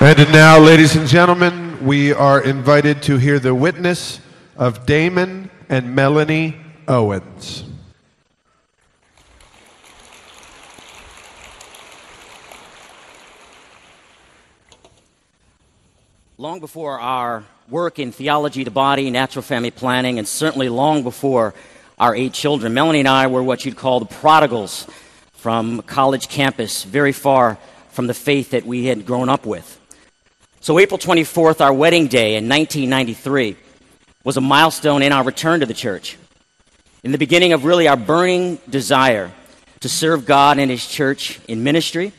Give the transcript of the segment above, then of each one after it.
And now, ladies and gentlemen, we are invited to hear the witness of Damon and Melanie Owens. Long before our work in theology to body, natural family planning, and certainly long before our 8 children, Melanie and I were what you'd call the prodigals from college campus, very far from the faith that we had grown up with. So April 24th, our wedding day in 1993, was a milestone in our return to the church. In the beginning of really our burning desire to serve God and His church in ministry.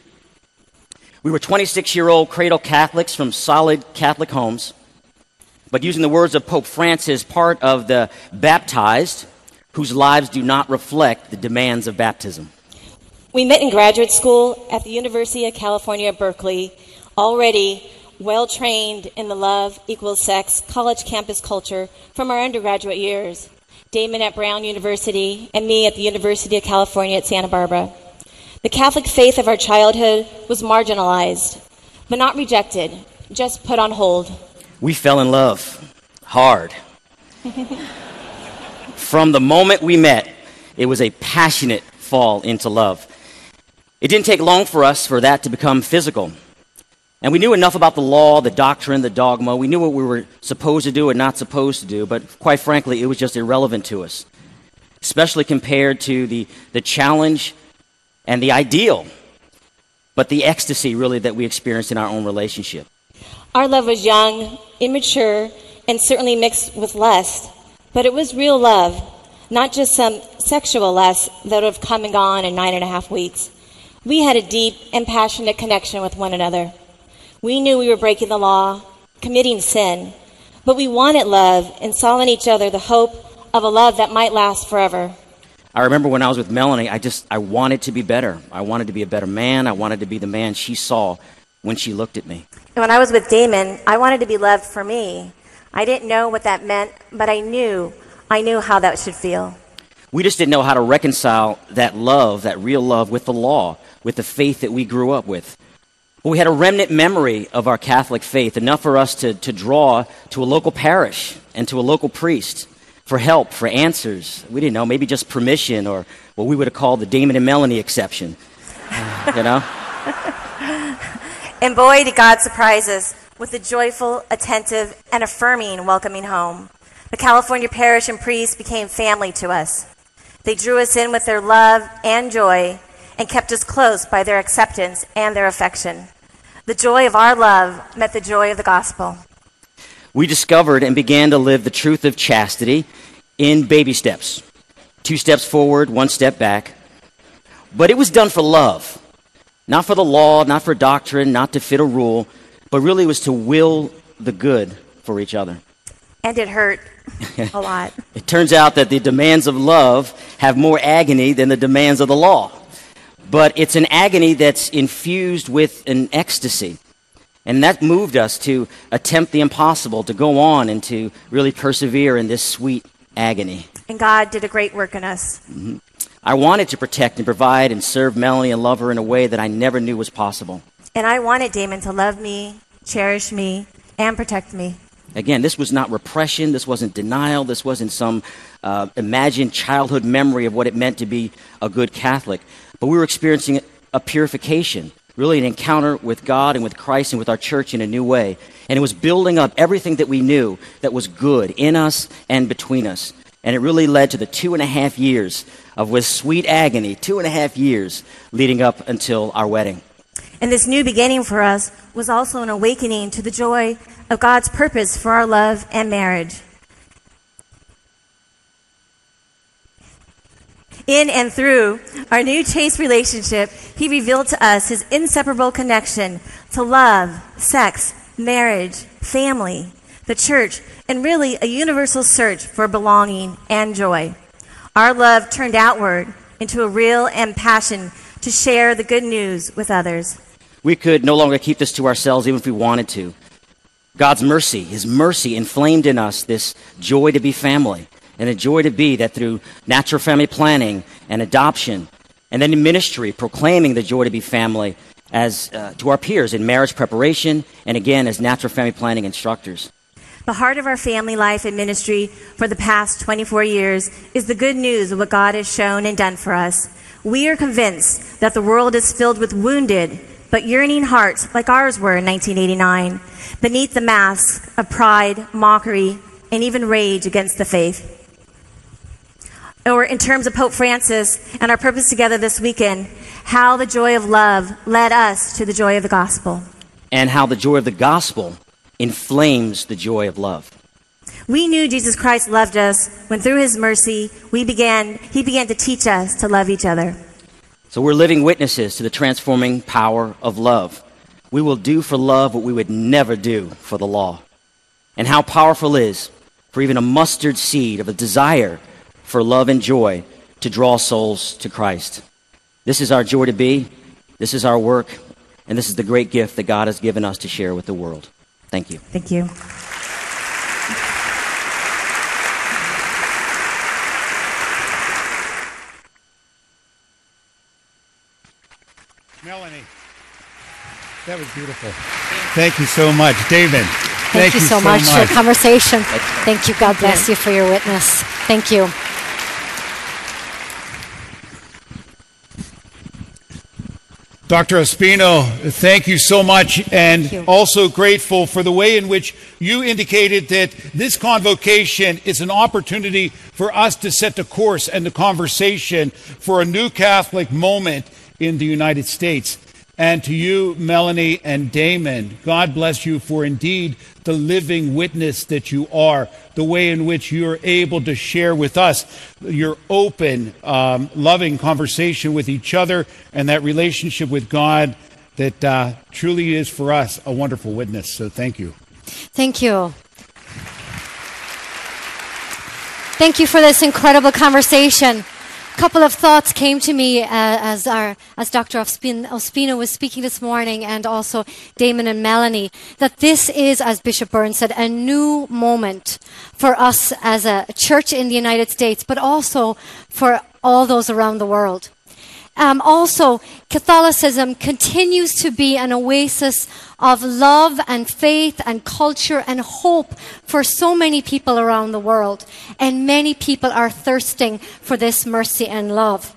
We were 26-year-old cradle Catholics from solid Catholic homes, but using the words of Pope Francis, part of the baptized whose lives do not reflect the demands of baptism. We met in graduate school at the University of California, Berkeley, already well-trained in the love equals sex college campus culture from our undergraduate years. Damon at Brown University and me at the University of California at Santa Barbara. The Catholic faith of our childhood was marginalized, but not rejected, just put on hold. We fell in love hard. From the moment we met, it was a passionate fall into love. It didn't take long for us for that to become physical. And we knew enough about the law, the doctrine, the dogma. We knew what we were supposed to do and not supposed to do, but quite frankly, it was just irrelevant to us, especially compared to the challenge and the ideal, but the ecstasy really that we experienced in our own relationship. Our love was young, immature, and certainly mixed with lust, but it was real love, not just some sexual lust that would have come and gone in 9.5 weeks. We had a deep and passionate connection with one another. We knew we were breaking the law, committing sin, but we wanted love and saw in each other the hope of a love that might last forever. I remember when I was with Melanie, I wanted to be better. I wanted to be a better man. I wanted to be the man she saw when she looked at me. And when I was with Damon, I wanted to be loved for me. I didn't know what that meant, but I knew how that should feel. We just didn't know how to reconcile that love, that real love, with the law, with the faith that we grew up with. But we had a remnant memory of our Catholic faith, enough for us to draw to a local parish and to a local priest for help, for answers. We didn't know, maybe just permission, or what we would have called the Damon and Melanie exception, you know? And boy, did God surprise us with a joyful, attentive, and affirming welcoming home. The California parish and priests became family to us. They drew us in with their love and joy and kept us close by their acceptance and their affection. The joy of our love met the joy of the gospel. We discovered and began to live the truth of chastity in baby steps. 2 steps forward, 1 step back. But it was done for love. Not for the law, not for doctrine, not to fit a rule, but really was to will the good for each other. And it hurt a lot. It turns out that the demands of love have more agony than the demands of the law. But it's an agony that's infused with an ecstasy. And that moved us to attempt the impossible, to go on and to really persevere in this sweet agony. And God did a great work in us. Mm-hmm. I wanted to protect and provide and serve Melanie and love her in a way that I never knew was possible. And I wanted Damon to love me, cherish me, and protect me. Again, this was not repression. This wasn't denial. This wasn't some imagined childhood memory of what it meant to be a good Catholic. But we were experiencing a purification, really an encounter with God and with Christ and with our church in a new way. And it was building up everything that we knew that was good in us and between us. And it really led to the 2.5 years of with sweet agony, 2.5 years leading up until our wedding. And this new beginning for us was also an awakening to the joy of God's purpose for our love and marriage. In and through our new chaste relationship, He revealed to us His inseparable connection to love, sex, marriage, family, the church, and really a universal search for belonging and joy. Our love turned outward into a real and passion to share the good news with others. We could no longer keep this to ourselves even if we wanted to. God's mercy, His mercy inflamed in us this joy to be family, and a joy to be that through natural family planning and adoption, and then in ministry, proclaiming the joy to be family, as to our peers in marriage preparation, and again as natural family planning instructors. The heart of our family life and ministry for the past 24 years is the good news of what God has shown and done for us. We are convinced that the world is filled with wounded but yearning hearts like ours were in 1989, beneath the mask of pride, mockery, and even rage against the faith. Or in terms of Pope Francis and our purpose together this weekend, how the joy of love led us to the joy of the gospel. And how the joy of the gospel inflames the joy of love. We knew Jesus Christ loved us when through his mercy he began to teach us to love each other. So we're living witnesses to the transforming power of love. We will do for love what we would never do for the law. And how powerful it is for even a mustard seed of a desire for love and joy to draw souls to Christ. This is our joy to be, this is our work, and this is the great gift that God has given us to share with the world. Thank you. Thank you. Melanie, that was beautiful. Thank you so much. David, thank you so much for the conversation. Thank you. God bless you for your witness. Thank you. Dr. Ospino, thank you so much, and also grateful for the way in which you indicated that this convocation is an opportunity for us to set the course and the conversation for a new Catholic moment in the United States. And to you, Melanie and Damon, God bless you for indeed the living witness that you are, the way in which you're able to share with us your open, loving conversation with each other and that relationship with God that truly is for us a wonderful witness. So thank you. Thank you. Thank you for this incredible conversation. A couple of thoughts came to me as Dr. Ospino was speaking this morning, and also Damon and Melanie, that this is, as Bishop Burns said, a new moment for us as a church in the United States, but also for all those around the world. Also, Catholicism continues to be an oasis of love and faith and culture and hope for so many people around the world. And many people are thirsting for this mercy and love.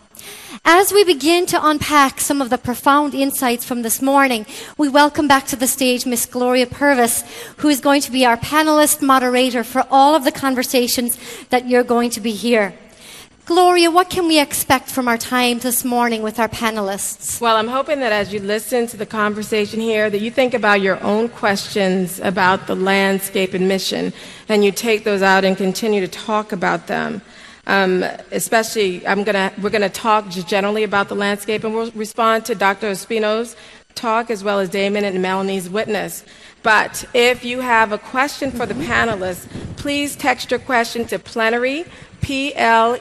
As we begin to unpack some of the profound insights from this morning, we welcome back to the stage Miss Gloria Purvis, who is going to be our panelist moderator for all of the conversations that you're going to be here. Gloria, what can we expect from our time this morning with our panelists? Well, I'm hoping that as you listen to the conversation here, that you think about your own questions about the landscape and mission, and you take those out and continue to talk about them. Especially, we're gonna talk just generally about the landscape, and we'll respond to Dr. Ospino's talk as well as Damon and Melanie's witness. But if you have a question for the panelists, please text your question to Plenary, Plenary,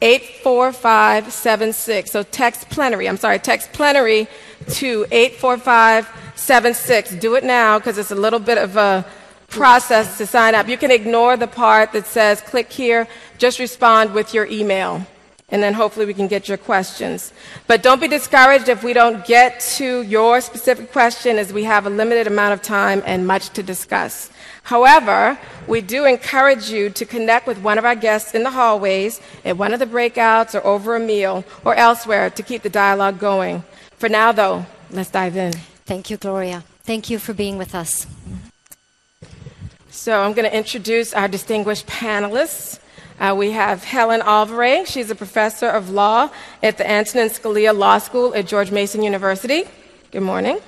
84576. So text Plenary to 84576. Do it now because it's a little bit of a process to sign up. You can ignore the part that says click here. Just respond with your email, and then hopefully we can get your questions. But don't be discouraged if we don't get to your specific question, as we have a limited amount of time and much to discuss. However, we do encourage you to connect with one of our guests in the hallways, at one of the breakouts, or over a meal, or elsewhere to keep the dialogue going. For now, though, let's dive in. Thank you, Gloria. Thank you for being with us. So I'm going to introduce our distinguished panelists. We have Helen Alvarez. She's a professor of law at the Antonin Scalia Law School at George Mason University. Good morning.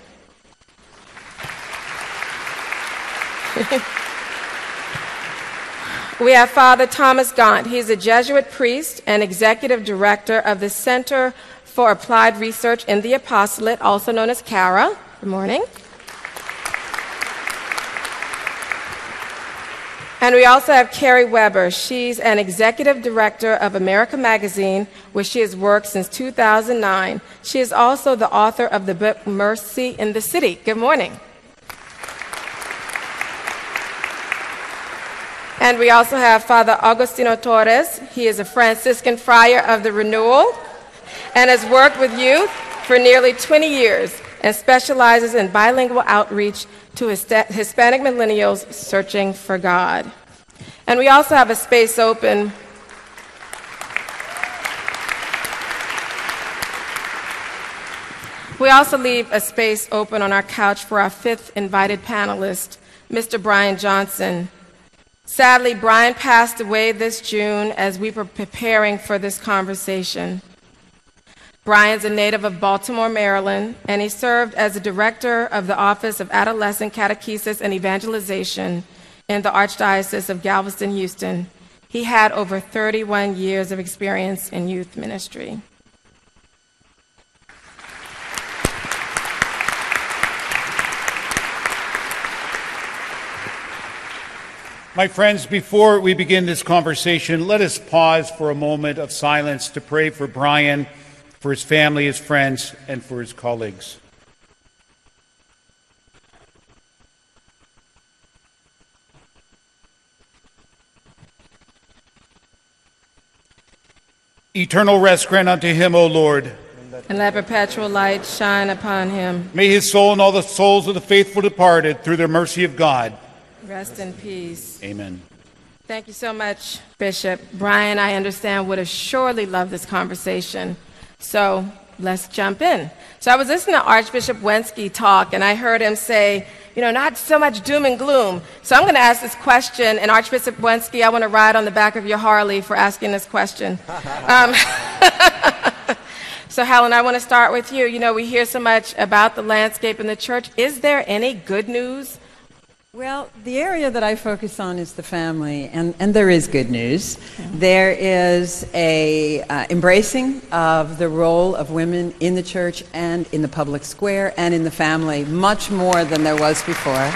We have Father Thomas Gaunt. He's a Jesuit priest and executive director of the Center for Applied Research in the Apostolate, also known as CARA. Good morning. And we also have Carrie Weber. She's an executive director of America Magazine, where she has worked since 2009. She is also the author of the book Mercy in the City. Good morning. And we also have Father Agostino Torres. He is a Franciscan friar of the Renewal and has worked with youth for nearly 20 years and specializes in bilingual outreach to Hispanic millennials searching for God. And we also have a space open. We also leave a space open on our couch for our fifth invited panelist, Mr. Brian Johnson. Sadly, Brian passed away this June as we were preparing for this conversation. Brian's a native of Baltimore, Maryland, and he served as the director of the Office of Adolescent Catechesis and Evangelization in the Archdiocese of Galveston, Houston. He had over 31 years of experience in youth ministry. My friends, before we begin this conversation, let us pause for a moment of silence to pray for Brian, for his family, his friends, and for his colleagues. Eternal rest grant unto him, O Lord. And let perpetual light shine upon him. May his soul and all the souls of the faithful departed, through the mercy of God, rest in peace. Amen. Thank you so much, Bishop. Brian, I understand, would have surely loved this conversation. So let's jump in. So I was listening to Archbishop Wensky talk, and I heard him say, not so much doom and gloom. So I'm going to ask this question, and Archbishop Wensky, I want to ride on the back of your Harley for asking this question. So Helen, I want to start with you. We hear so much about the landscape in the church. Is there any good news? Well, the area that I focus on is the family, and there is good news. There is a embracing of the role of women in the church and in the public square and in the family, much more than there was before.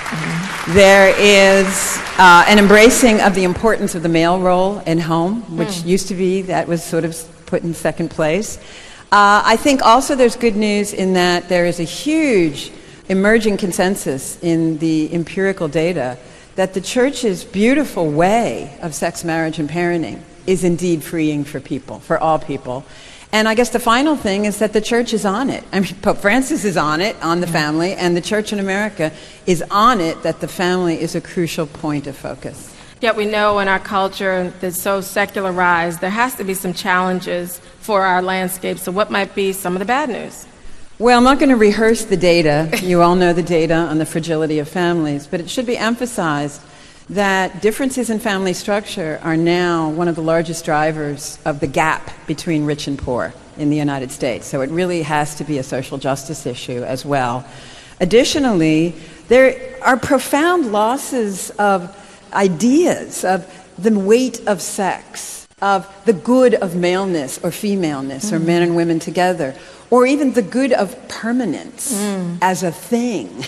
There is an embracing of the importance of the male role in home, which used to be, that was sort of put in second place. I think also there's good news in that there is a huge emerging consensus in the empirical data that the church's beautiful way of sex, marriage, and parenting is indeed freeing for people, for all people. And I guess the final thing is that the church is on it. I mean, Pope Francis is on it, on the family, and the church in America is on it that the family is a crucial point of focus. Yet we know in our culture that's so secularized, there has to be some challenges for our landscape. So what might be some of the bad news? Well, I'm not going to rehearse the data. You all know the data on the fragility of families, but it should be emphasized that differences in family structure are now one of the largest drivers of the gap between rich and poor in the United States. So it really has to be a social justice issue as well. Additionally, there are profound losses of ideas of the weight of sex, of the good of maleness or femaleness, or men and women together, or even the good of permanence as a thing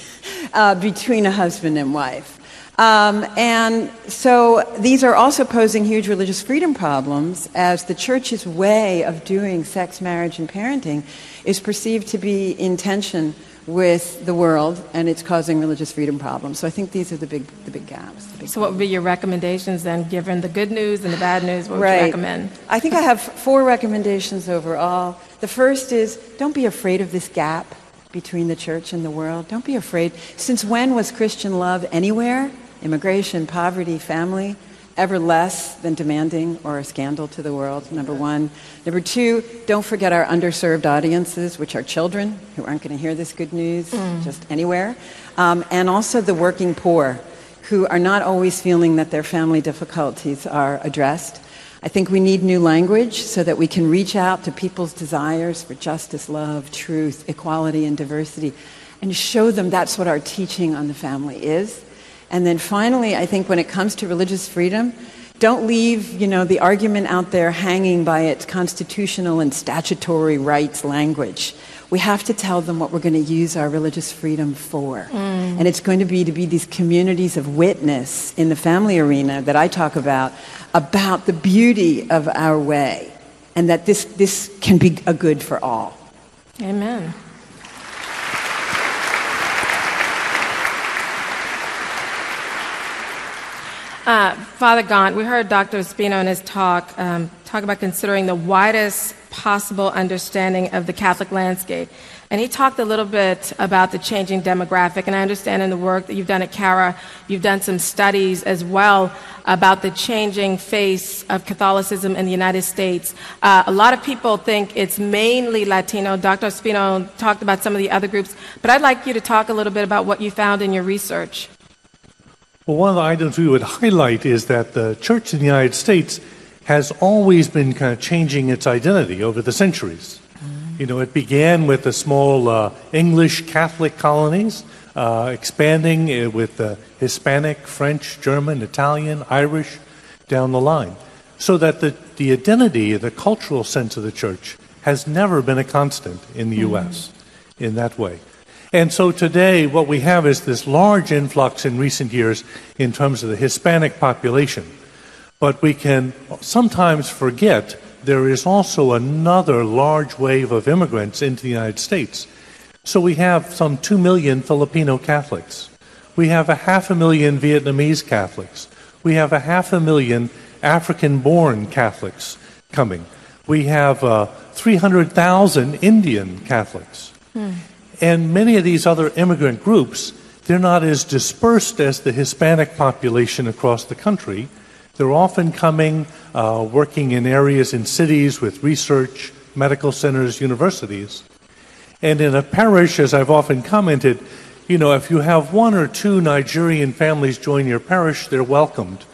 between a husband and wife. And so these are also posing huge religious freedom problems, as the church's way of doing sex, marriage, and parenting is perceived to be in tension with the world, and it's causing religious freedom problems. So I think these are the big gaps. So what would be your recommendations then, given the good news and the bad news? What would you recommend? I think I have 4 recommendations overall. The first is, don't be afraid of this gap between the church and the world. Don't be afraid. Since when was Christian love anywhere? Immigration, poverty, family, ever less than demanding or a scandal to the world, number one. Number 2, don't forget our underserved audiences, which are children who aren't going to hear this good news just anywhere. And also the working poor, who are not always feeling that their family difficulties are addressed. I think we need new language so that we can reach out to people's desires for justice, love, truth, equality, and diversity, and show them that's what our teaching on the family is. And then finally, I think when it comes to religious freedom, don't leave, the argument out there hanging by its constitutional and statutory rights language. We have to tell them what we're going to use our religious freedom for. And it's going to be these communities of witness in the family arena that I talk about the beauty of our way, and that this can be a good for all. Amen. Father Gaunt, we heard Dr. Espino in his talk about considering the widest possible understanding of the Catholic landscape. And he talked a little bit about the changing demographic. And I understand in the work that you've done at CARA, you've done some studies as well about the changing face of Catholicism in the United States. A lot of people think it's mainly Latino. Dr. Ospino talked about some of the other groups. But I'd like you to talk a little bit about what you found in your research. Well, one of the items we would highlight is that the church in the United States has always been kind of changing its identity over the centuries. You know, it began with the small English Catholic colonies, expanding with Hispanic, French, German, Italian, Irish, down the line. So that the identity, the cultural sense of the church has never been a constant in the U.S. in that way. And so today what we have is this large influx in recent years in terms of the Hispanic population. But we can sometimes forget there is also another large wave of immigrants into the United States. So we have some 2 million Filipino Catholics. We have 500,000 Vietnamese Catholics. We have 500,000 African-born Catholics coming. We have 300,000 Indian Catholics. And many of these other immigrant groups, they're not as dispersed as the Hispanic population across the country. They're often coming, working in areas in cities with research, medical centers, universities. And in a parish, as I've often commented, you know, if you have 1 or 2 Nigerian families join your parish, they're welcomed.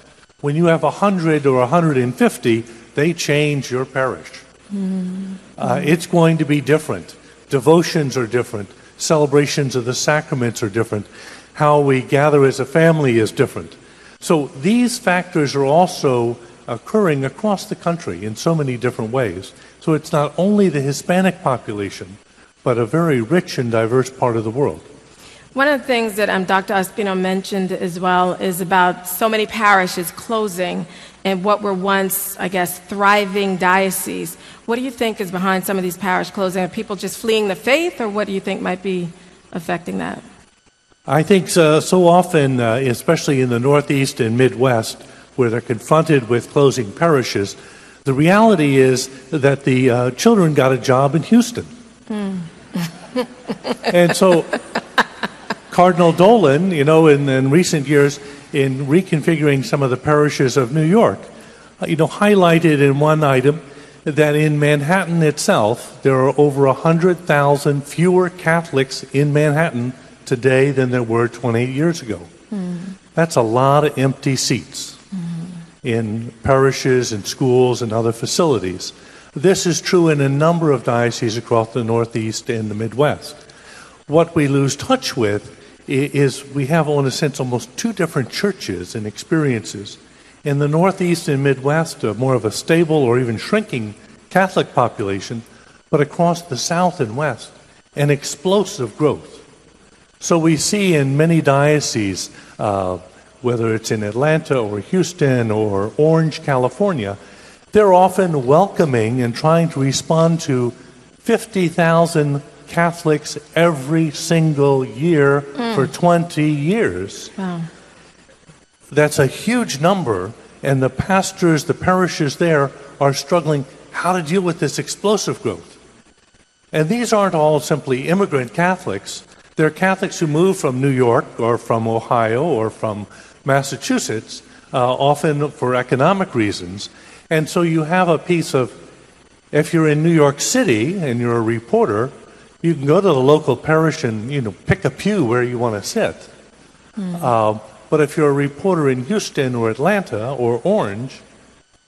When you have 100 or 150, they change your parish. It's going to be different. Devotions are different. Celebrations of the sacraments are different. How we gather as a family is different. So these factors are also occurring across the country in so many different ways. So it's not only the Hispanic population, but a very rich and diverse part of the world. One of the things that Dr. Ospino mentioned as well is about so many parishes closing and what were once, I guess, thriving dioceses. What do you think is behind some of these parish closing? Are people just fleeing the faith, or what do you think might be affecting that? I think so often, especially in the Northeast and Midwest, where they're confronted with closing parishes, the reality is that the children got a job in Houston. And so Cardinal Dolan, you know, in recent years, in reconfiguring some of the parishes of New York, you know, highlighted in one item that in Manhattan itself, there are over 100,000 fewer Catholics in Manhattan today than there were 28 years ago. That's a lot of empty seats in parishes and schools and other facilities. This is true in a number of dioceses across the Northeast and the Midwest. What we lose touch with is we have, in a sense, almost 2 different churches and experiences. In the Northeast and Midwest, more of a stable or even shrinking Catholic population, but across the South and West, an explosive growth. So we see in many dioceses, whether it's in Atlanta or Houston or Orange, California, they're often welcoming and trying to respond to 50,000 Catholics every single year for 20 years. Wow. That's a huge number, and the pastors, the parishes there are struggling how to deal with this explosive growth. And these aren't all simply immigrant Catholics. They're Catholics who move from New York or from Ohio or from Massachusetts, often for economic reasons. And so you have a piece of, if you're in New York City and you're a reporter, you can go to the local parish and, you know, pick a pew where you want to sit. But if you're a reporter in Houston or Atlanta or Orange,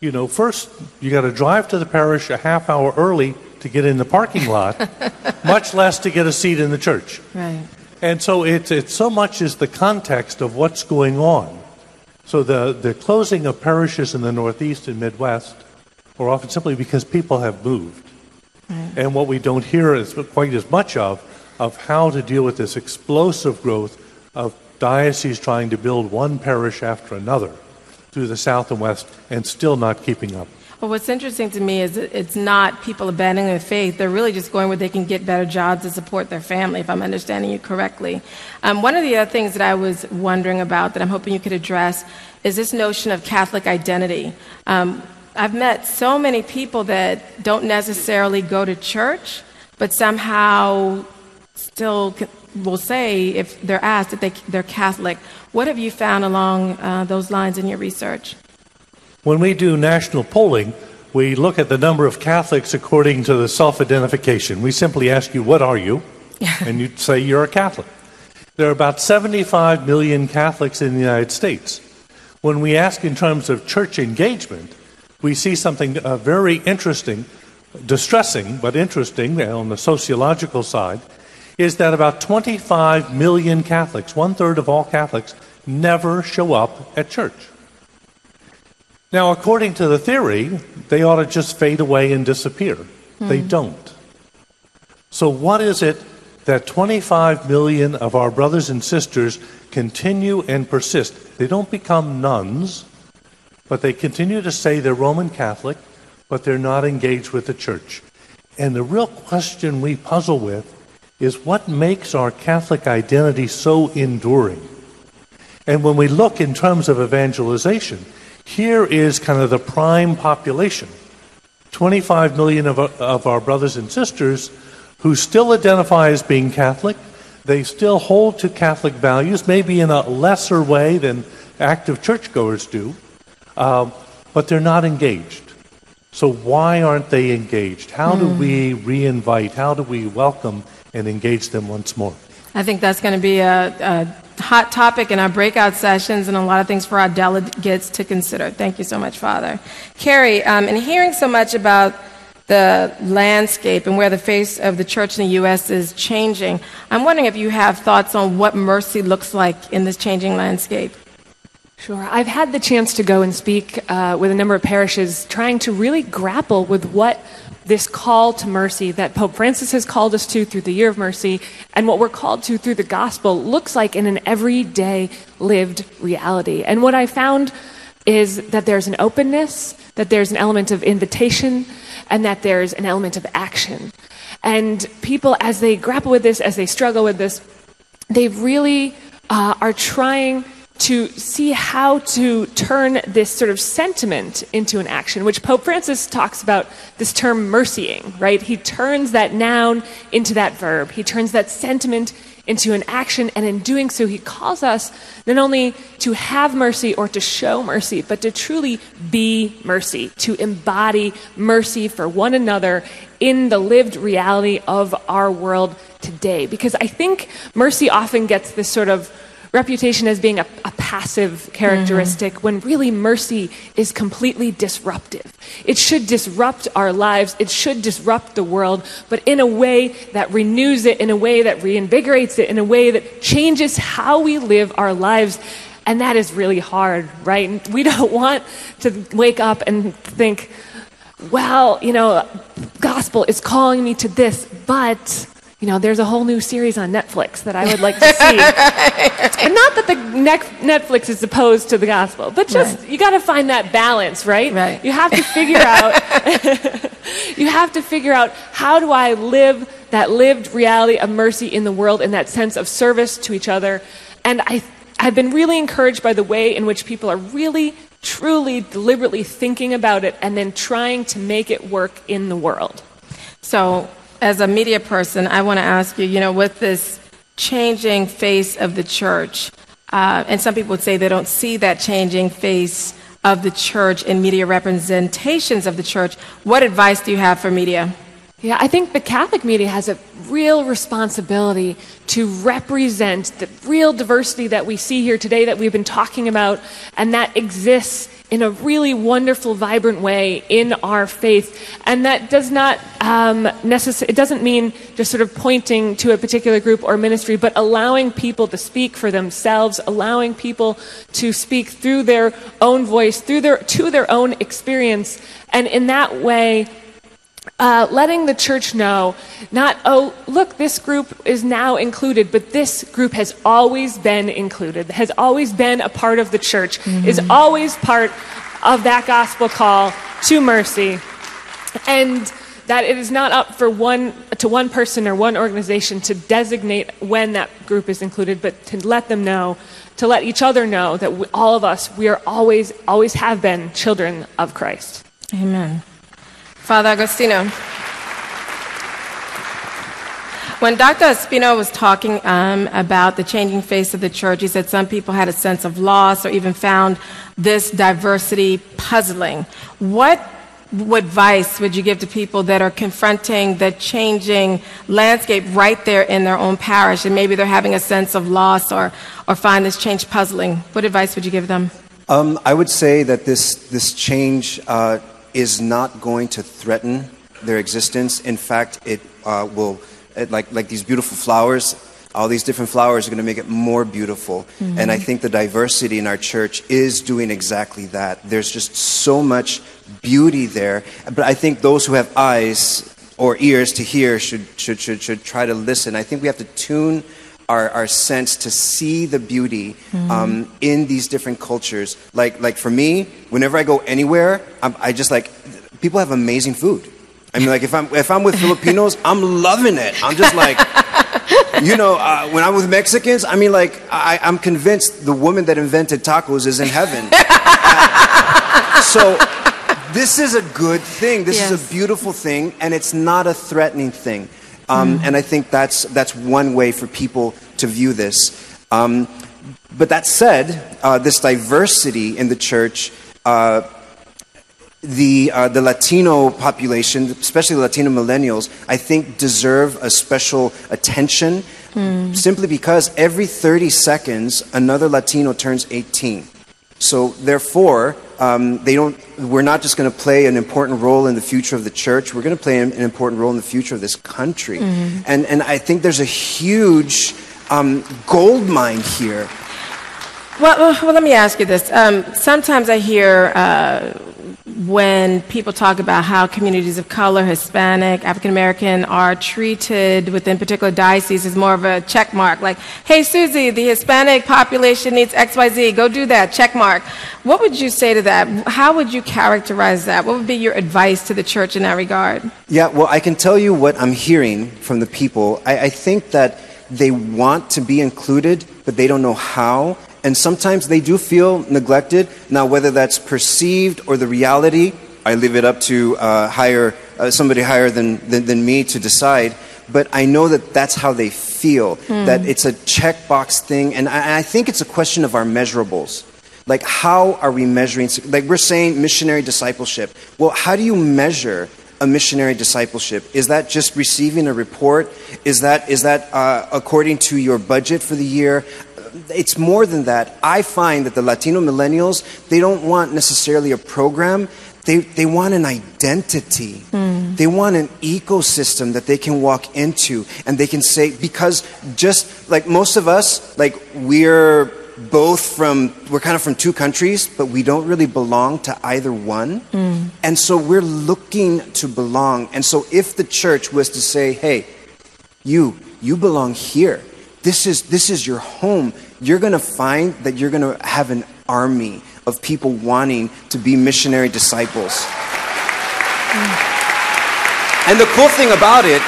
you know, first you got to drive to the parish a half hour early to get in the parking lot, much less to get a seat in the church. Right. And so it's so much is the context of what's going on. So the closing of parishes in the Northeast and Midwest are often simply because people have moved. Right. And what we don't hear is quite as much of how to deal with this explosive growth of dioceses trying to build one parish after another through the South and West and still not keeping up. Well, what's interesting to me is it's not people abandoning their faith. They're really just going where they can get better jobs to support their family, if I'm understanding you correctly. One of the other things that I was wondering about that I'm hoping you could address is this notion of Catholic identity. I've met so many people that don't necessarily go to church, but somehow still will say, if they're asked, that they're Catholic. What have you found along those lines in your research? When we do national polling, we look at the number of Catholics according to the self-identification. We simply ask you, what are you? And you say you're a Catholic. There are about 75 million Catholics in the United States. When we ask in terms of church engagement, we see something very interesting, distressing but interesting on the sociological side, is that about 25 million Catholics, 1/3 of all Catholics, never show up at church. Now, according to the theory, they ought to just fade away and disappear. They don't. So what is it that 25 million of our brothers and sisters continue and persist? They don't become nuns, but they continue to say they're Roman Catholic, but they're not engaged with the church. And the real question we puzzle with is what makes our Catholic identity so enduring? And when we look in terms of evangelization, here is kind of the prime population. 25 million of our brothers and sisters who still identify as being Catholic. They still hold to Catholic values, maybe in a lesser way than active churchgoers do, but they're not engaged. So why aren't they engaged? How do we re-invite? How do we welcome and engage them once more? I think that's going to be a hot topic in our breakout sessions and a lot of things for our delegates to consider. Thank you so much, Father. Carrie, in hearing so much about the landscape and where the face of the church in the U.S. is changing, I'm wondering if you have thoughts on what mercy looks like in this changing landscape. Sure. I've had the chance to go and speak with a number of parishes trying to really grapple with what this call to mercy that Pope Francis has called us to through the Year of Mercy and what we're called to through the gospel looks like in an everyday lived reality. And what I found is that there's an openness, that there's an element of invitation, and that there's an element of action. And people, as they grapple with this, as they struggle with this, they really are trying to see how to turn this sort of sentiment into an action, which Pope Francis talks about this term mercying, right? He turns that noun into that verb. He turns that sentiment into an action, and in doing so, he calls us not only to have mercy or to show mercy, but to truly be mercy, to embody mercy for one another in the lived reality of our world today. Because I think mercy often gets this sort of reputation as being a passive characteristic when really mercy is completely disruptive. It should disrupt our lives. It should disrupt the world, but in a way that renews it, in a way that reinvigorates it, in a way that changes how we live our lives. And that is really hard, right? And we don't want to wake up and think, well, gospel is calling me to this, but there's a whole new series on Netflix that I would like to see. And not that the Netflix is opposed to the gospel, but just you got to find that balance, right? You have to figure out how do I live that lived reality of mercy in the world in that sense of service to each other. And I've been really encouraged by the way in which people are really, truly, deliberately thinking about it and then trying to make it work in the world. So, as a media person, I want to ask you, with this changing face of the church, and some people would say they don't see that changing face of the church in media representations of the church, what advice do you have for media? Yeah, I think the Catholic media has a real responsibility to represent the real diversity that we see here today that we've been talking about, and that exists in a really wonderful, vibrant way in our faith. And that does not it doesn't mean just sort of pointing to a particular group or ministry, but allowing people to speak for themselves, allowing people to speak through their own voice, to their own experience. And in that way, letting the church know, not, look, this group is now included, but this group has always been included, has always been a part of the church, is always part of that gospel call to mercy. And that it is not up to one person or one organization to designate when that group is included, but to let them know, to let each other know that all of us, we are always have been children of Christ. Amen. Father Agostino. When Dr. Espino was talking about the changing face of the church, he said some people had a sense of loss or even found this diversity puzzling. What advice would you give to people that are confronting the changing landscape right there in their own parish, and maybe they're having a sense of loss or find this change puzzling? What advice would you give them? I would say that this change is not going to threaten their existence. In fact, it will, like these beautiful flowers, all these different flowers are going to make it more beautiful. Mm-hmm. And I think the diversity in our church is doing exactly that. There's just so much beauty there. But I think those who have eyes or ears to hear should try to listen. I think we have to tune our sense to see the beauty in these different cultures. Like for me, whenever I go anywhere, I just like, people have amazing food. I mean, like if I'm with Filipinos, I'm loving it. I'm just like, you know, when I'm with Mexicans, I mean, like I'm convinced the woman that invented tacos is in heaven. So this is a good thing. This is a beautiful thing, and it's not a threatening thing. And I think that's one way for people to view this. But that said, this diversity in the church, the Latino population, especially Latino millennials, I think deserve a special attention simply because every 30 seconds another Latino turns 18. So therefore, we're not just going to play an important role in the future of the church, we're going to play an important role in the future of this country. And I think there's a huge gold mine here. Well, let me ask you this. Sometimes I hear when people talk about how communities of color, Hispanic, African American are treated within particular dioceses as more of a check mark. Like, hey, Susie, the Hispanic population needs XYZ. Go do that, check mark. What would you say to that? How would you characterize that? What would be your advice to the church in that regard? Yeah, well, I can tell you what I'm hearing from the people. I think that they want to be included, but they don't know how. And sometimes they do feel neglected. Now, whether that's perceived or the reality, I leave it up to somebody higher than me to decide. But I know that that's how they feel, that it's a checkbox thing. And I think it's a question of our measurables. Like, how are we measuring? Like, we're saying missionary discipleship. Well, how do you measure a missionary discipleship? Is that just receiving a report? Is that according to your budget for the year? It's more than that. I find that the Latino millennials, they don't want necessarily a program. They want an identity. They want an ecosystem that they can walk into, and they can say, because just like most of us, like we're kind of from two countries, but we don't really belong to either one. And so we're looking to belong. And so if the church was to say, hey, you belong here. This is your home. You're going to find that you're going to have an army of people wanting to be missionary disciples. And the cool thing about it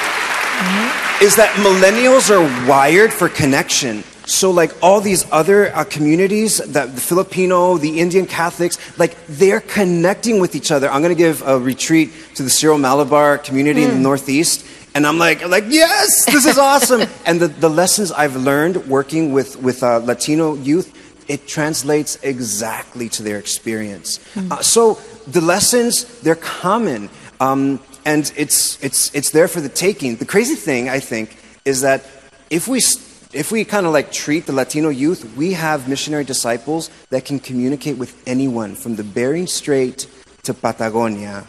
is that millennials are wired for connection. So like all these other communities, the Filipino, the Indian Catholics, like they're connecting with each other. I'm going to give a retreat to the Syro-Malabar community in the Northeast. And I'm like, yes, this is awesome. And the lessons I've learned working with Latino youth, it translates exactly to their experience. So the lessons, they're common. And it's there for the taking. The crazy thing, I think, is that if we kind of like treat the Latino youth, we have missionary disciples that can communicate with anyone from the Bering Strait to Patagonia.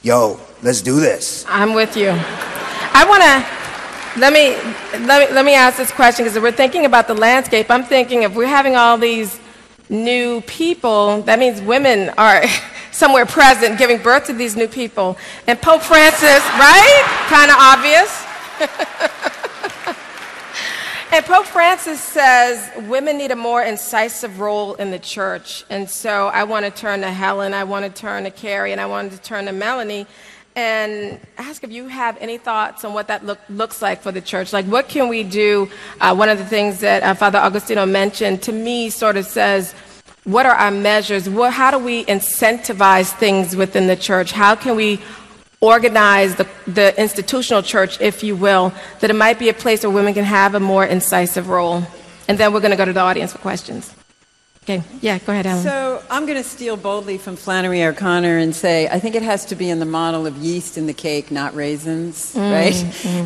Yo, let's do this. I'm with you. I want to let me ask this question, because we're thinking about the landscape. I'm thinking if we're having all these new people, that means women are somewhere present giving birth to these new people. And Pope Francis, right? Kind of obvious. And Pope Francis says women need a more incisive role in the church. And so I want to turn to Helen, I want to turn to Carrie, and I wanted to turn to Melanie and ask if you have any thoughts on what that looks like for the church. Like, what can we do? One of the things that Father Agustino mentioned, to me, sort of says, what are our measures? How do we incentivize things within the church? How can we organize the institutional church, if you will, that it might be a place where women can have a more incisive role. And then we're going to go to the audience for questions. Okay, yeah, go ahead, Ellen. So I'm going to steal boldly from Flannery O'Connor and say, I think it has to be in the model of yeast in the cake, not raisins, right?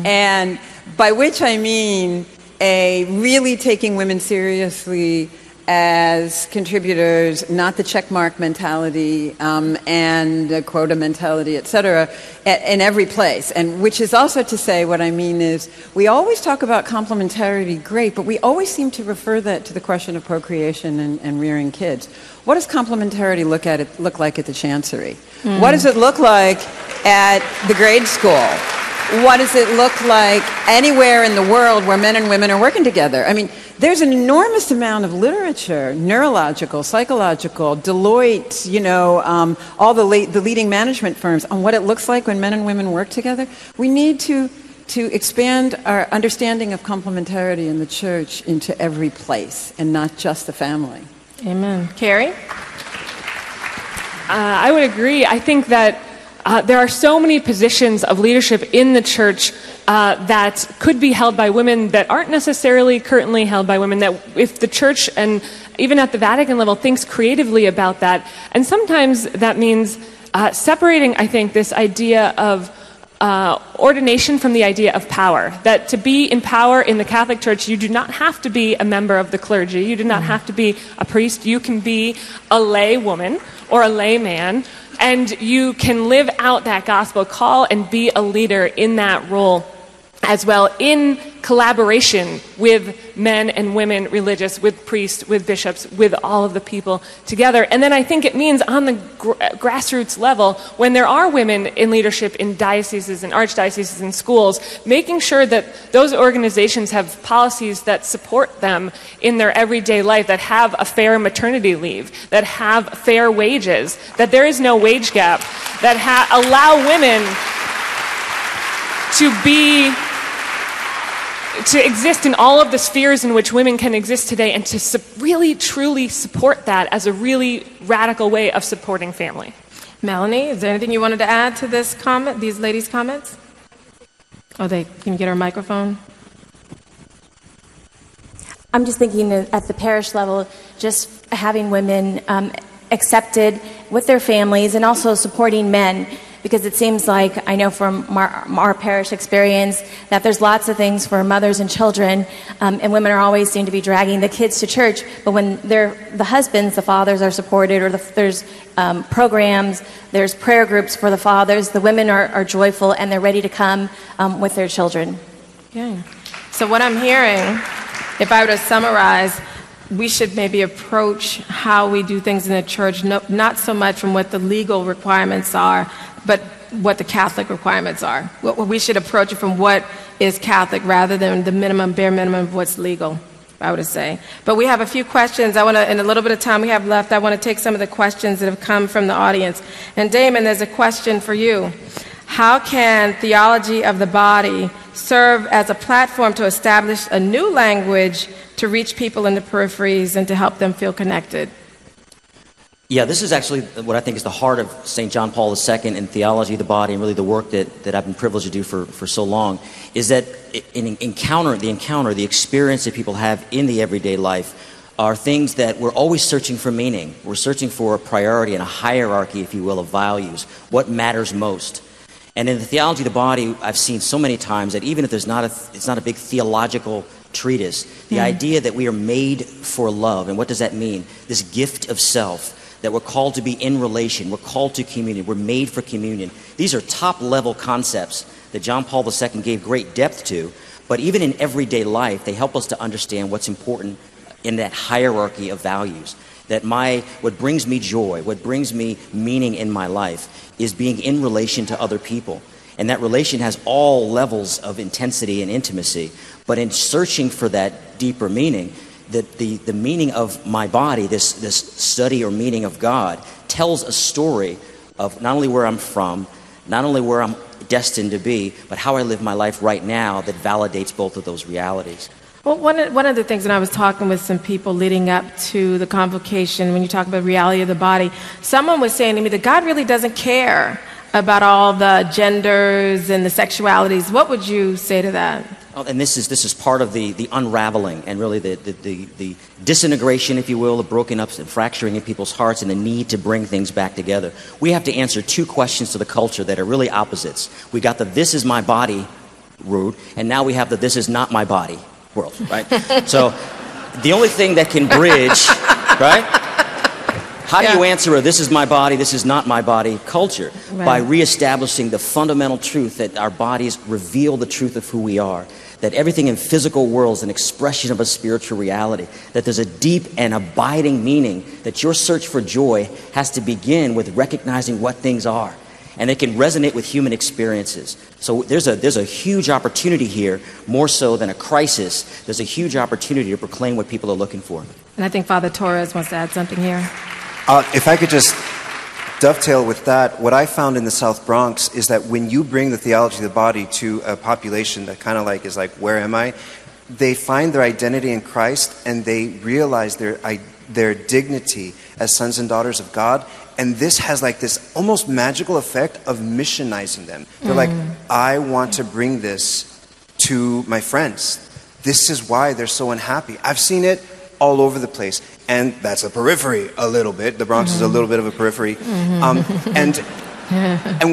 And by which I mean really taking women seriously as contributors, not the checkmark mentality and the quota mentality, et cetera, in every place. And which is also to say, what I mean is, we always talk about complementarity, great, but we always seem to refer that to the question of procreation and rearing kids. What does complementarity look like at the Chancery? What does it look like at the grade school? What does it look like anywhere in the world where men and women are working together? I mean, there's an enormous amount of literature, neurological, psychological, Deloitte, all the leading management firms on what it looks like when men and women work together. We need to expand our understanding of complementarity in the church into every place and not just the family. Amen. Carrie? I would agree. I think that there are so many positions of leadership in the church that could be held by women that aren't necessarily currently held by women, that if the church and even at the Vatican level thinks creatively about that, and sometimes that means separating, I think, this idea of ordination from the idea of power. That to be in power in the Catholic Church, you do not have to be a member of the clergy, you do not have to be a priest, you can be a lay woman or a lay man, and you can live out that gospel call and be a leader in that role as well, in collaboration with men and women religious, with priests, with bishops, with all of the people together. And then I think it means on the grassroots level, when there are women in leadership in dioceses and archdioceses and schools, making sure that those organizations have policies that support them in their everyday life, that have a fair maternity leave, that have fair wages, that there is no wage gap, that allow women to exist in all of the spheres in which women can exist today, and to really, truly support that as a really radical way of supporting family. Melanie, is there anything you wanted to add to this comment, these ladies' comments? Oh, can you get her a microphone? I'm just thinking at the parish level, just having women accepted with their families and also supporting men. Because it seems like, I know from our parish experience, that there's lots of things for mothers and children, and women always seem to be dragging the kids to church, but when the husbands, the fathers are supported, or there's programs, there's prayer groups for the fathers, the women are joyful and they're ready to come with their children. Okay. So what I'm hearing, if I were to summarize, we should maybe approach how we do things in the church, not so much from what the legal requirements are, but what the Catholic requirements are. We should approach it from what is Catholic rather than the bare minimum of what's legal, I would say. But we have a few questions. In a little bit of time we have left, I want to take some of the questions that have come from the audience. And Damon, there's a question for you. How can theology of the body serve as a platform to establish a new language to reach people in the peripheries and to help them feel connected? Yeah, this is actually what I think is the heart of St. John Paul II in theology of the body, and really the work that I've been privileged to do for so long, is that the experience that people have in the everyday life are things that we're always searching for meaning. We're searching for a priority and a hierarchy, if you will, of values. What matters most? And in the theology of the body, I've seen so many times that even if it's not a big theological treatise, the idea that we are made for love, and what does that mean? This gift of self, that we're called to be in relation, we're called to communion, we're made for communion. These are top-level concepts that John Paul II gave great depth to, but even in everyday life, they help us to understand what's important in that hierarchy of values. That what brings me joy, what brings me meaning in my life is being in relation to other people. And that relation has all levels of intensity and intimacy, but in searching for that deeper meaning, that the meaning of my body, this study or meaning of God, tells a story of not only where I'm from, not only where I'm destined to be, but how I live my life right now that validates both of those realities. Well, one of the things, and I was talking with some people leading up to the convocation, when you talk about reality of the body, someone was saying to me that God really doesn't care about all the genders and the sexualities. What would you say to that? And this is part of the unraveling and really the disintegration, if you will, the broken up and fracturing in people's hearts and the need to bring things back together. We have to answer two questions to the culture that are really opposites. We got the "this is my body" route, and now we have the "this is not my body" world, right? So the only thing that can bridge, right? How do you answer a "this is my body, this is not my body" culture? Right. By reestablishing the fundamental truth that our bodies reveal the truth of who we are, that everything in physical world is an expression of a spiritual reality, that there's a deep and abiding meaning, that your search for joy has to begin with recognizing what things are, and they can resonate with human experiences. So there's a huge opportunity here, more so than a crisis. There's a huge opportunity to proclaim what people are looking for. And I think Father Torres wants to add something here. If I could just dovetail with that, what I found in the South Bronx is that when you bring the theology of the body to a population that kind of like is like, where am I? They find their identity in Christ and they realize their dignity as sons and daughters of God. And this has like this almost magical effect of missionizing them. They're like, I want to bring this to my friends. This is why they're so unhappy. I've seen it all over the place. And that's a periphery a little bit. The Bronx is a little bit of a periphery. And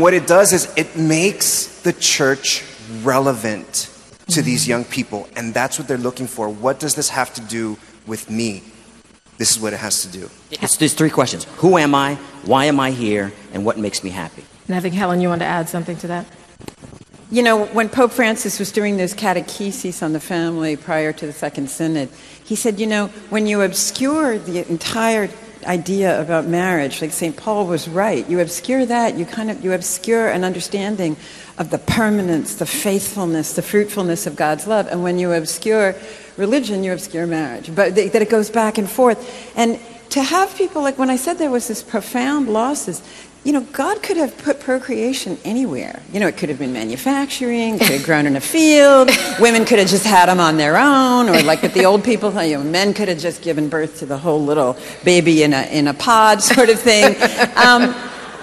what it does is it makes the church relevant to these young people. And that's what they're looking for. What does this have to do with me? This is what it has to do. There's three questions. Who am I? Why am I here? And what makes me happy? And I think, Helen, you want to add something to that? You know, when Pope Francis was doing those catecheses on the family prior to the Second Synod, he said, you know, when you obscure the entire idea about marriage, like St. Paul was right, you obscure that, you obscure an understanding of the permanence, the faithfulness, the fruitfulness of God's love. And when you obscure religion, you obscure marriage. But that it goes back and forth. And to have people, like when I said there was this profound losses, you know, God could have put procreation anywhere. You know, it could have been manufacturing, it could have grown in a field, women could have just had them on their own, or like with the old people, you know, men could have just given birth to the whole little baby in a pod sort of thing.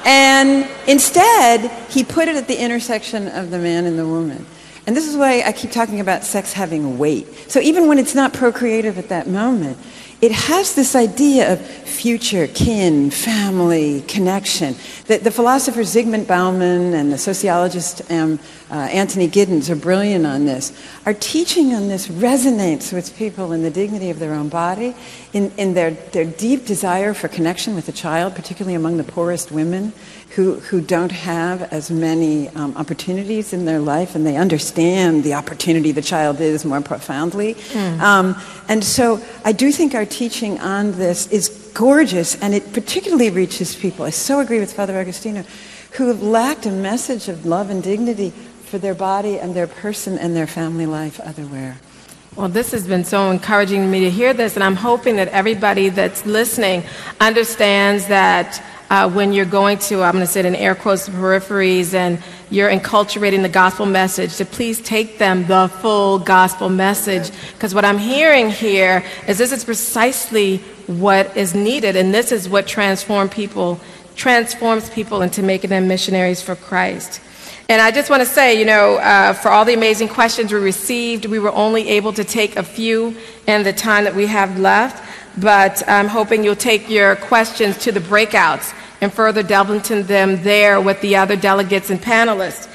And instead, he put it at the intersection of the man and the woman. And this is why I keep talking about sex having weight. So even when it's not procreative at that moment, it has this idea of future, kin, family, connection. The philosopher Zygmunt Bauman and the sociologist Anthony Giddens are brilliant on this. Our teaching on this resonates with people in the dignity of their own body, in their deep desire for connection with a child, particularly among the poorest women who don't have as many opportunities in their life, and they understand the opportunity the child is more profoundly. And so I do think our teaching on this is gorgeous, and it particularly reaches people. I so agree with Father Agostino, who have lacked a message of love and dignity for their body and their person and their family life otherwhere. Well, this has been so encouraging to me to hear this, and I'm hoping that everybody that's listening understands that when you're going to, I'm going to say it in air quotes, peripheries, and you're enculturating the gospel message, to please take them the full gospel message. Because what I'm hearing here is this is precisely what is needed, and this is what transforms people into making them missionaries for Christ. And I just want to say, you know, for all the amazing questions we received, we were only able to take a few in the time that we have left. But I'm hoping you'll take your questions to the breakouts and further delve into them there with the other delegates and panelists.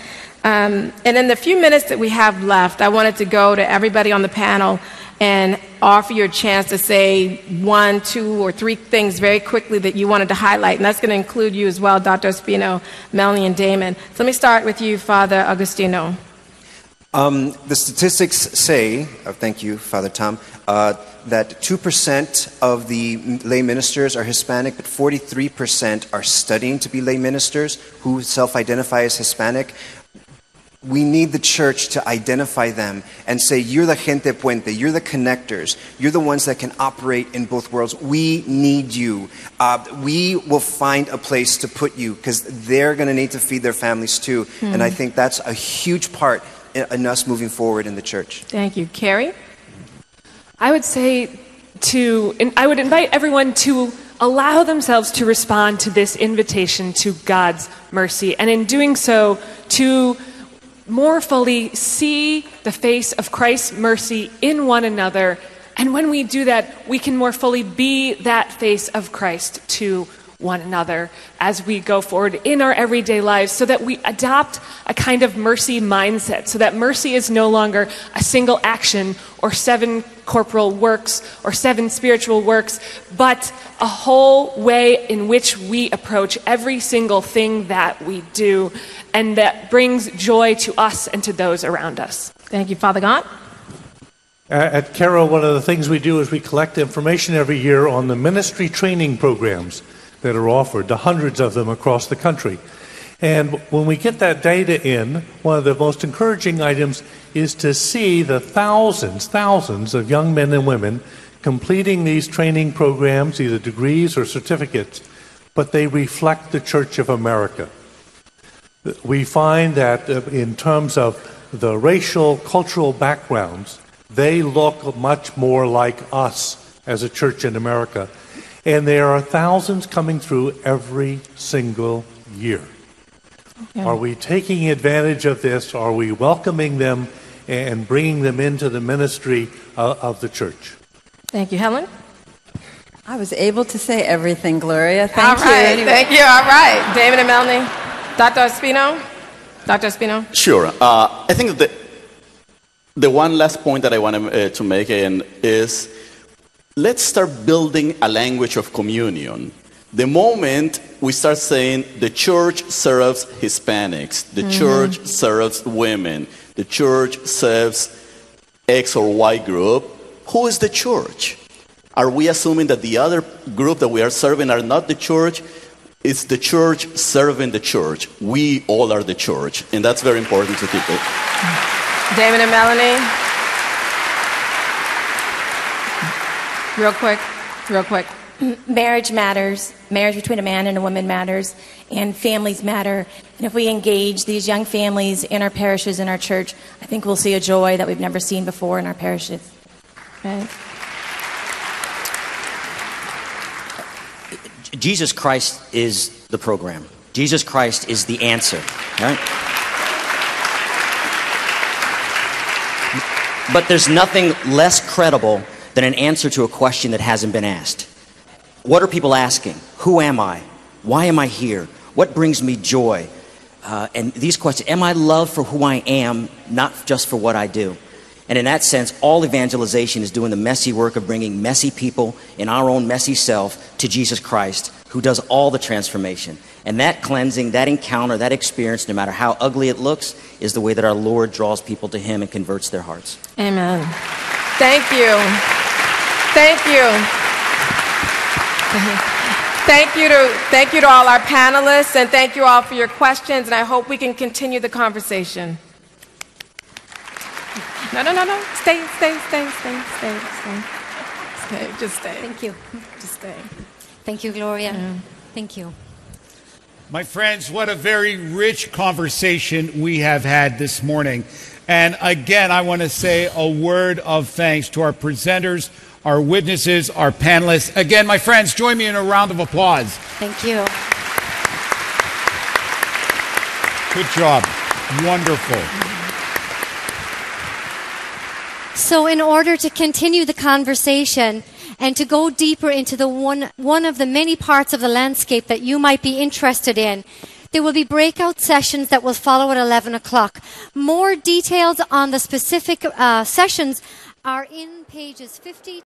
And in the few minutes that we have left, I wanted to go to everybody on the panel and offer you a chance to say 1, 2, or 3 things very quickly that you wanted to highlight. And that's going to include you as well, Dr. Ospino, Melanie, and Damon. So let me start with you, Father Agostino. The statistics say, thank you, Father Tom, that 2% of the lay ministers are Hispanic, but 43% are studying to be lay ministers who self-identify as Hispanic. We need the church to identify them and say, you're the gente puente, you're the connectors, you're the ones that can operate in both worlds. We need you. We will find a place to put you because they're going to need to feed their families too. And I think that's a huge part in us moving forward in the church. Thank you. Carrie? I would say I would invite everyone to allow themselves to respond to this invitation to God's mercy, and in doing so, to more fully see the face of Christ's mercy in one another. And when we do that, we can more fully be that face of Christ to one another as we go forward in our everyday lives, so that we adopt a kind of mercy mindset, so that mercy is no longer a single action or 7 corporal works or 7 spiritual works, but a whole way in which we approach every single thing that we do, and that brings joy to us and to those around us. Thank you, Father Gaunt. At Carroll, one of the things we do is we collect information every year on the ministry training programs that are offered, the hundreds of them across the country. And when we get that data in, one of the most encouraging items is to see the thousands of young men and women completing these training programs, either degrees or certificates, but they reflect the Church of America. We find that in terms of the racial, cultural backgrounds, they look much more like us as a church in America. And there are thousands coming through every single year. Okay. Are we taking advantage of this? Are we welcoming them and bringing them into the ministry of the church? Thank you. Helen? I was able to say everything, Gloria. Thank All you. right. Anyway. Thank you. All right. David and Melanie. Dr. Ospino? Dr. Ospino? Sure. I think that the one last point that I want to make is, let's start building a language of communion. The moment we start saying the church serves Hispanics, the church serves women, the church serves X or Y group, who is the church? Are we assuming that the other group that we are serving are not the church? It's the church serving the church. We all are the church, and that's very important to keep it. David and Melanie? Real quick. Marriage matters. Marriage between a man and a woman matters. And families matter. And if we engage these young families in our parishes, in our church, I think we'll see a joy that we've never seen before in our parishes. Okay. Jesus Christ is the program. Jesus Christ is the answer. Right? But there's nothing less credible than an answer to a question that hasn't been asked. What are people asking? Who am I? Why am I here? What brings me joy? And these questions, am I loved for who I am, not just for what I do? And in that sense, all evangelization is doing the messy work of bringing messy people in our own messy self to Jesus Christ, who does all the transformation. And that cleansing, that encounter, that experience, no matter how ugly it looks, is the way that our Lord draws people to Him and converts their hearts. Amen. Thank you. Thank you. Thank you to all our panelists, and thank you all for your questions, and I hope we can continue the conversation. No. Stay. Just stay. Thank you. Just stay. Thank you, Gloria. Thank you. My friends, what a very rich conversation we have had this morning. And again, I want to say a word of thanks to our presenters, our witnesses, our panelists. Again, my friends, join me in a round of applause. Thank you. Good job. Wonderful. So in order to continue the conversation and to go deeper into the one of the many parts of the landscape that you might be interested in, there will be breakout sessions that will follow at 11 o'clock. More details on the specific sessions are in pages 50